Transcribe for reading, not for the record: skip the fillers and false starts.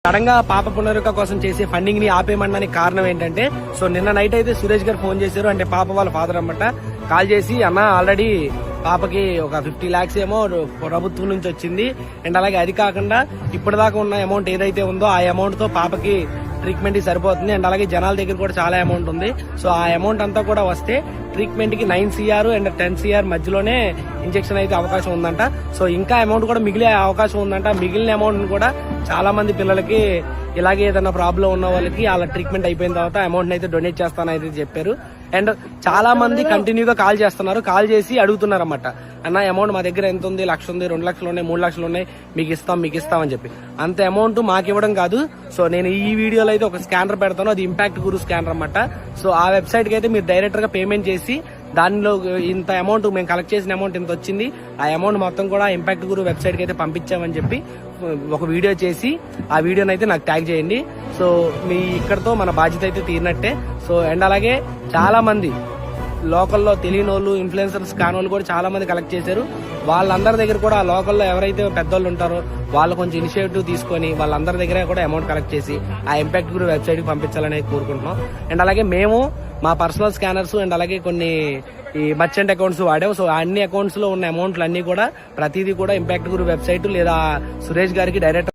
Sudden గా పాప పునరుక కోసం చేసే ఫండింగ్ ని ఆపేయమనడానికి కారణం ఏంటంటే, సో నిన్న నైట్ అయితే సురేష్ గారు ఫోన్ చేశారు. అంటే పాప వాళ్ళ ఫాదర్ అన్నమాట. కాల్ చేసి, అన్న ఆల్రెడీ పాపకి ఒక 50 lakhs ఏమో ప్రభుత్వం నుంచి వచ్చింది, అండ్ అలాగే అది కాకుండా ఇప్పటిదాకా ఉన్న అమౌంట్ ఏదైతే ఉందో ఆ అమౌంట్ తో పాపకి ట్రీట్మెంట్ కి సరిపోతుంది, అండ్ అలాగే జనాల దగ్గర కూడా చాలా అమౌంట్ ఉంది. సో ఆ అమౌంట్ అంతా కూడా వస్తే ట్రీట్మెంట్ కి 9 CR అండ్ 10 CR మధ్యలోనే ఇంజెక్షన్ అయితే అవకాశం ఉందంట. సో ఇంకా అమౌంట్ కూడా మిగిలే అవకాశం ఉందంట. మిగిలిన అమౌంట్ కూడా చాలా మంది పిల్లలకి ఇలాగే ఏదైనా ప్రాబ్లం ఉన్న వాళ్ళకి వాళ్ళ ట్రీట్మెంట్ అయిపోయిన తర్వాత అమౌంట్ అయితే డొనేట్ చేస్తానైతే చెప్పారు. అండ్ చాలా మంది కంటిన్యూగా కాల్ చేస్తున్నారు. కాల్ చేసి అడుగుతున్నారు అన్నమాట, అన్న అమౌంట్ మా దగ్గర ఎంత ఉంది, 1 లక్ష ఉంది, 2 లక్షలు ఉన్నాయి, 3 లక్షలు ఉన్నాయి, మీకు ఇస్తాం అని చెప్పి. అంత అమౌంట్ మాకు ఇవ్వడం కాదు. సో నేను ఈ వీడియోలో అయితే ఒక స్కానర్ పెడతాను, అది ఇంపాక్ట్ గురు స్కానర్ అన్నమాట. సో ఆ వెబ్సైట్ కి అయితే మీరు డైరెక్ట్ గా పేమెంట్ చేసి దానిలో ఇంత అమౌంట్ మేము కలెక్ట్ చేసిన అమౌంట్ ఇంత వచ్చింది, ఆ అమౌంట్ మొత్తం కూడా ఇంపాక్ట్ గురు వెబ్సైట్ కి అయితే పంపించామని చెప్పి ఒక వీడియో చేసి ఆ వీడియోని అయితే నాకు ట్యాగ్ చేయండి. సో మీ ఇక్కడతో మన బాధ్యత అయితే తీరినట్టే. సో అండ్ అలాగే చాలా మంది లోకల్లో తెలియని వాళ్ళు, ఇన్ఫ్లుయెన్సర్స్ కానోళ్ళు కూడా చాలా మంది కలెక్ట్ చేశారు. వాళ్ళందరి దగ్గర కూడా ఆ లోకల్లో ఎవరైతే పెద్దోళ్ళు ఉంటారో వాళ్ళు కొంచెం ఇనిషియేటివ్ తీసుకొని వాళ్ళందరి దగ్గర కూడా అమౌంట్ కలెక్ట్ చేసి ఆ ఇంపాక్ట్ గురు వెబ్సైట్ కి పంపించాలని కోరుకుంటున్నాం. అండ్ అలాగే మేము మా పర్సనల్ స్కానర్స్ అండ్ అలాగే కొన్ని ఈ మర్చెంట్ అకౌంట్స్ వాడాం. సో అన్ని అకౌంట్స్ లో ఉన్న అమౌంట్లు అన్ని కూడా ప్రతిదీ కూడా ఇంపాక్ట్ గురు వెబ్సైట్ లేదా సురేష్ గారికి డైరెక్ట్